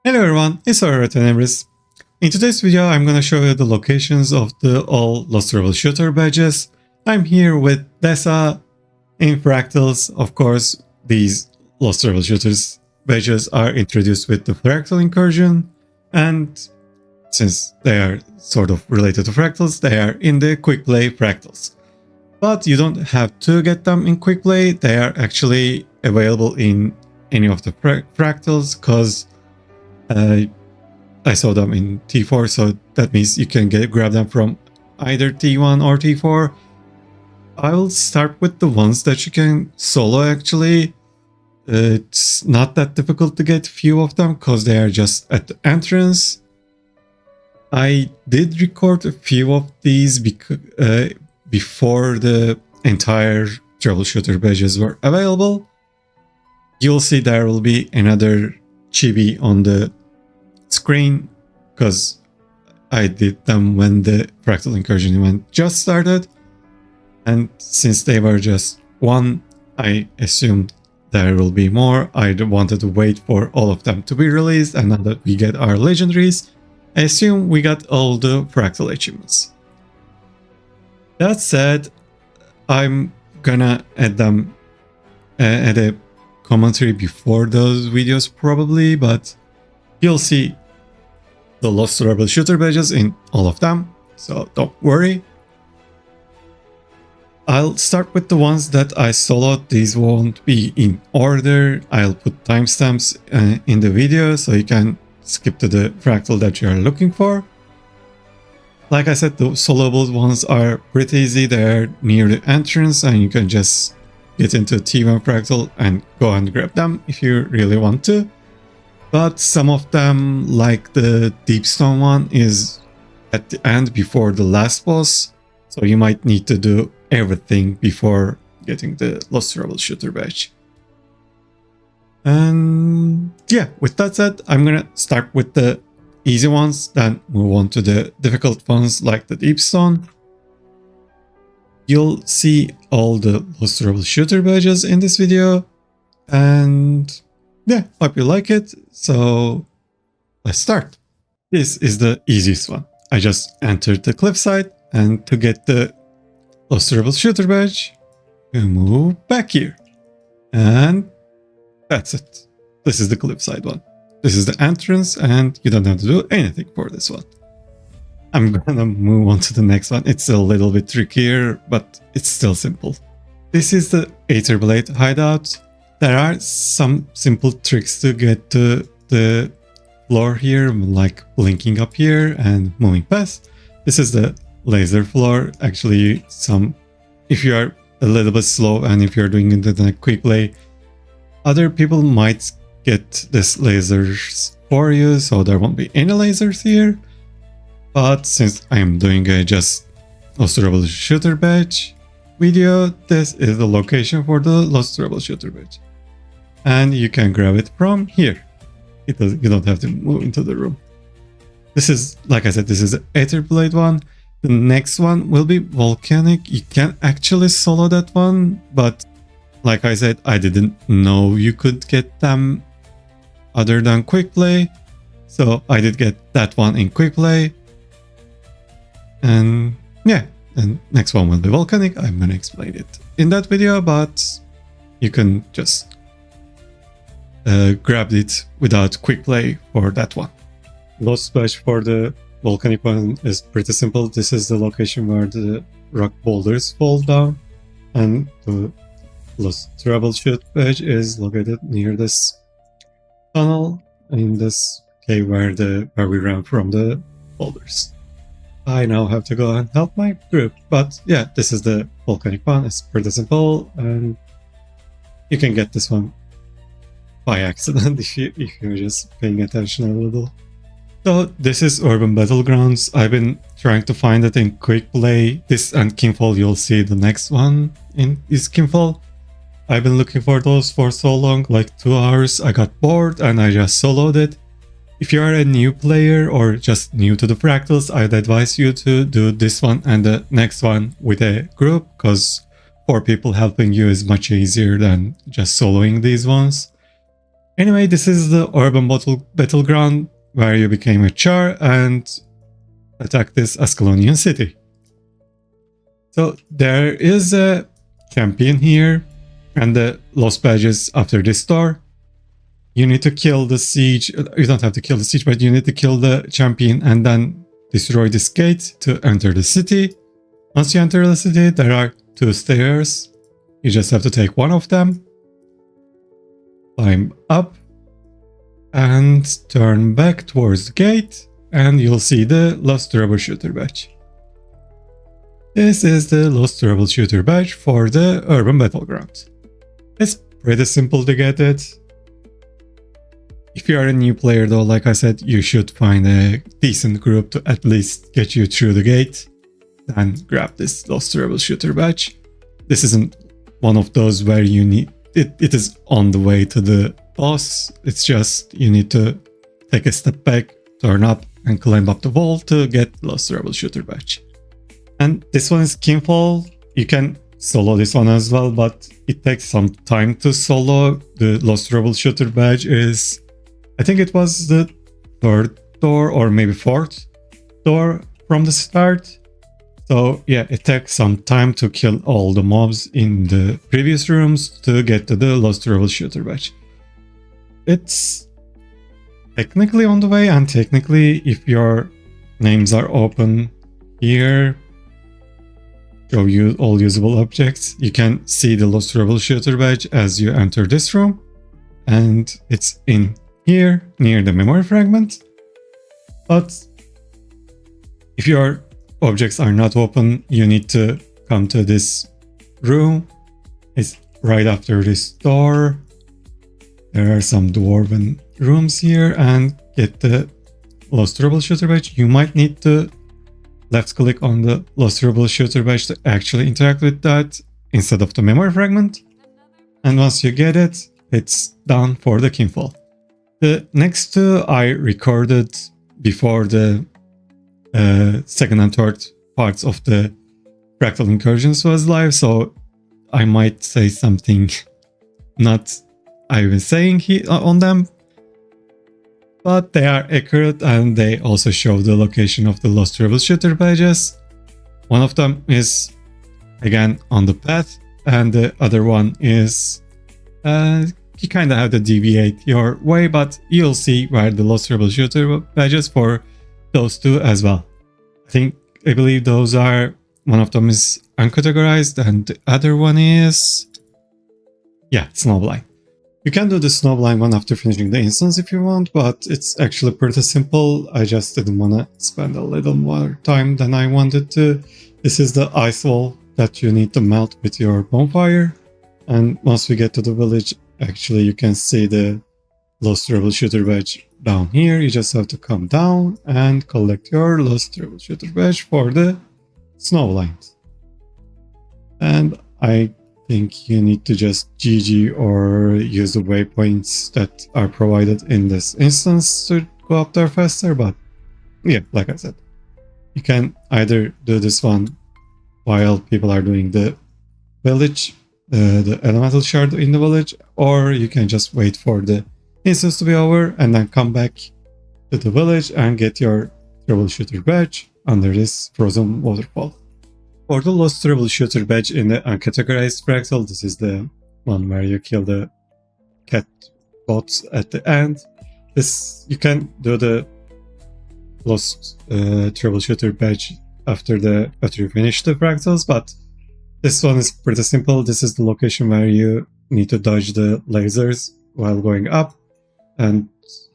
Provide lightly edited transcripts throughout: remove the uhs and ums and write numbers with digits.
Hello everyone, it's AuroraTenebris. In today's video, I'm gonna show you the locations of all Lost Troubleshooter badges. I'm here with Dessa in Fractals. Of course, these Lost Troubleshooters badges are introduced with the Fractal Incursion, and since they are sort of related to Fractals, they are in the Quick Play Fractals. But you don't have to get them in Quick Play, they are actually available in any of the Fractals, because I saw them in T4, so that means you can grab them from either T1 or T4. I will start with the ones that you can solo actually. It's not that difficult to get few of them because they are just at the entrance. I did record a few of these before the entire troubleshooter badges were available. You'll see there will be another chibi on the screen because I did them when the Fractal Incursion event just started, and since they were just one, I assumed there will be more. I wanted to wait for all of them to be released, and now that we get our legendaries, I assume we got all the Fractal achievements. That said, I'm gonna add them add a commentary before those videos probably, but you'll see the Lost Troubleshooter badges in all of them, so don't worry. I'll start with the ones that I soloed. These won't be in order. I'll put timestamps in the video so you can skip to the fractal that you are looking for. Like I said, the soloable ones are pretty easy. They're near the entrance and you can just get into T1 fractal and go and grab them if you really want to. But some of them, like the Deepstone one, is at the end before the last boss, so you might need to do everything before getting the Lost Troubleshooter badge. And yeah, with that said, I'm gonna start with the easy ones, then move on to the difficult ones like the Deepstone. You'll see all the Lost Troubleshooter badges in this video, and yeah, hope you like it. So let's start. This is the easiest one. I just entered the Cliffside, and to get the Lost Troubleshooter badge, you move back here. And that's it. This is the Cliffside one. This is the entrance, and you don't have to do anything for this one. I'm gonna move on to the next one. It's a little bit trickier, but it's still simple. This is the Aetherblade hideout. There are some simple tricks to get to the floor here, like blinking up here and moving past. This is the laser floor. Actually, if you are a little bit slow and if you're doing it in a quick play, other people might get this lasers for you, so there won't be any lasers here. But since I'm doing a just Lost Troubleshooter badge video, this is the location for the Lost Troubleshooter badge. And you can grab it from here. You don't have to move into the room. This is, like I said, this is the Aetherblade one. The next one will be Volcanic. You can actually solo that one, but like I said, I didn't know you could get them other than Quick Play. So I did get that one in Quick Play. And yeah, and next one will be Volcanic. I'm gonna explain it in that video, but you can just grabbed it without quick play for that one. Lost badge for the Volcanic one is pretty simple. This is the location where the rock boulders fall down, and the Lost Troubleshoot badge is located near this tunnel in this cave where we ran from the boulders. I now have to go and help my group, but yeah, this is the Volcanic one. It's pretty simple, and you can get this one by accident if you're just paying attention a little. So this is Urban Battlegrounds. I've been trying to find it in quick play. This and Kinfall, you'll see the next one is Kinfall. I've been looking for those for so long, like 2 hours. I got bored and I just soloed it. If you are a new player or just new to the Fractals, I'd advise you to do this one and the next one with a group, because 4 people helping you is much easier than just soloing these ones. Anyway, this is the urban battleground where you became a char and attack this Ascalonian city. So there is a champion here and the lost badges after this door. You need to kill the siege. You don't have to kill the siege, but you need to kill the champion and then destroy this gate to enter the city. Once you enter the city, there are 2 stairs. You just have to take one of them, climb up, and turn back towards the gate, and you'll see the Lost Troubleshooter Badge. This is the Lost Troubleshooter Badge for the Urban Battleground. It's pretty simple to get it. If you are a new player though, like I said, you should find a decent group to at least get you through the gate. Then grab this Lost Troubleshooter Badge. This isn't one of those where you need it. It is on the way to the boss. It's just you need to take a step back, turn up, and climb up the wall to get Lost Troubleshooter Badge. And this one is Kinfall. You can solo this one as well, but it takes some time to solo. The Lost Troubleshooter Badge is, I think it was the 3rd door or maybe 4th door from the start. So yeah, it takes some time to kill all the mobs in the previous rooms to get to the Lost Troubleshooter Badge. It's technically on the way, and technically if your names are open here, show you all usable objects, you can see the Lost Troubleshooter Badge as you enter this room, and it's in here near the memory fragment. But if your objects are not open, you need to come to this room. It's right after this door. There are some dwarven rooms here, and get the Lost Troubleshooter Badge. You might need to left click on the Lost Troubleshooter Badge to actually interact with that instead of the memory fragment. And once you get it, it's done for the Kinfall. The next 2 I recorded before the 2nd and 3rd parts of the Fractal Incursions was live, so I might say something not I've been saying on them, but they are accurate and they also show the location of the Lost Troubleshooter Badges. One of them is again on the path, and the other one is you kind of have to deviate your way, but you'll see where the Lost Troubleshooter Badges for those 2 as well. I believe those are, one of them is Uncategorized and the other one is, yeah, Snowblind. You can do the Snowblind one after finishing the instance if you want, but it's actually pretty simple. I just didn't want to spend a little more time than I wanted to. This is the ice wall that you need to melt with your bonfire. And once we get to the village, actually you can see the Lost Troubleshooter Badge down here. You just have to come down and collect your Lost Troubleshooter Badge for the Snowblind. And I think you need to just GG or use the waypoints that are provided in this instance to go up there faster, but yeah, like I said, you can either do this one while people are doing the village, the elemental shard in the village, or you can just wait for the instance to be over and then come back to the village and get your Troubleshooter Badge under this frozen waterfall. For the Lost Troubleshooter Badge in the Uncategorized Fractal, this is the one where you kill the cat bots at the end. This, you can do the Lost Troubleshooter Badge after you finish the Fractals, but this one is pretty simple. This is the location where you need to dodge the lasers while going up and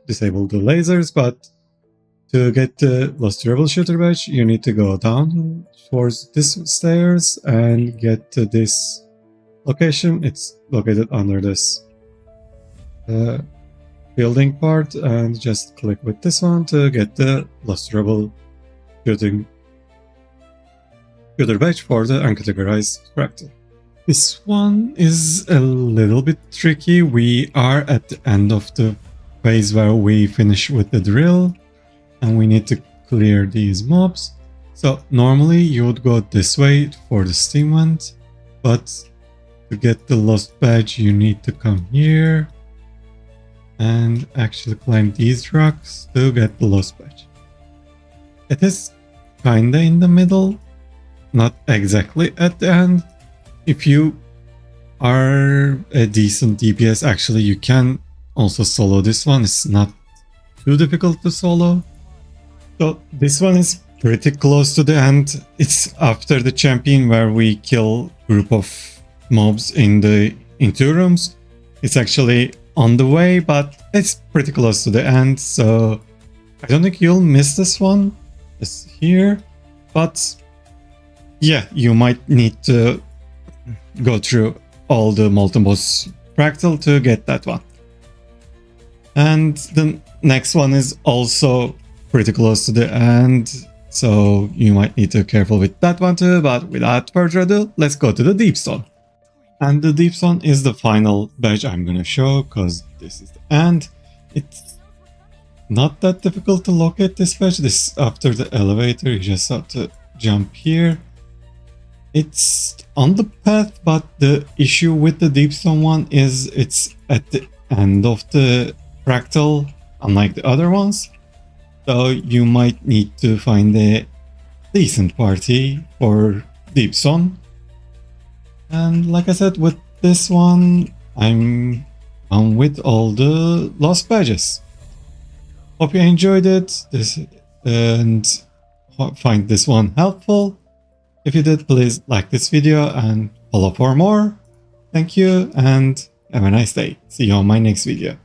disable the lasers, but to get the Lost Troubleshooter Badge, you need to go down towards this stairs and get to this location. It's located under this building part, and just click with this one to get the Lost Troubleshooter Badge for the Uncategorized Fractal. This one is a little bit tricky. We are at the end of the phase where we finish with the drill, and we need to clear these mobs. So normally you would go this way for the steam vent, but to get the Lost Badge you need to come here and actually climb these rocks to get the Lost Badge. It is kinda in the middle, not exactly at the end. If you are a decent DPS, actually you can also solo this one. It's not too difficult to solo. So this one is pretty close to the end. It's after the champion where we kill group of mobs in the two rooms. It's actually on the way, but it's pretty close to the end, so I don't think you'll miss this one. It's here, but yeah, you might need to go through all the Molten Boss Fractal to get that one. And the next one is also pretty close to the end, so you might need to be careful with that one too, but without further ado, let's go to the Deepstone. And the Deepstone is the final badge I'm gonna show, because this is the end. It's not that difficult to locate this badge. This after the elevator, you just have to jump here. It's on the path, but the issue with the Deepstone one is it's at the end of the fractal, unlike the other ones. So you might need to find a decent party for Deepstone. And like I said, with this one, I'm done with all the lost badges. Hope you enjoyed it and find this one helpful. If you did, please like this video and follow for more. Thank you and have a nice day. See you on my next video.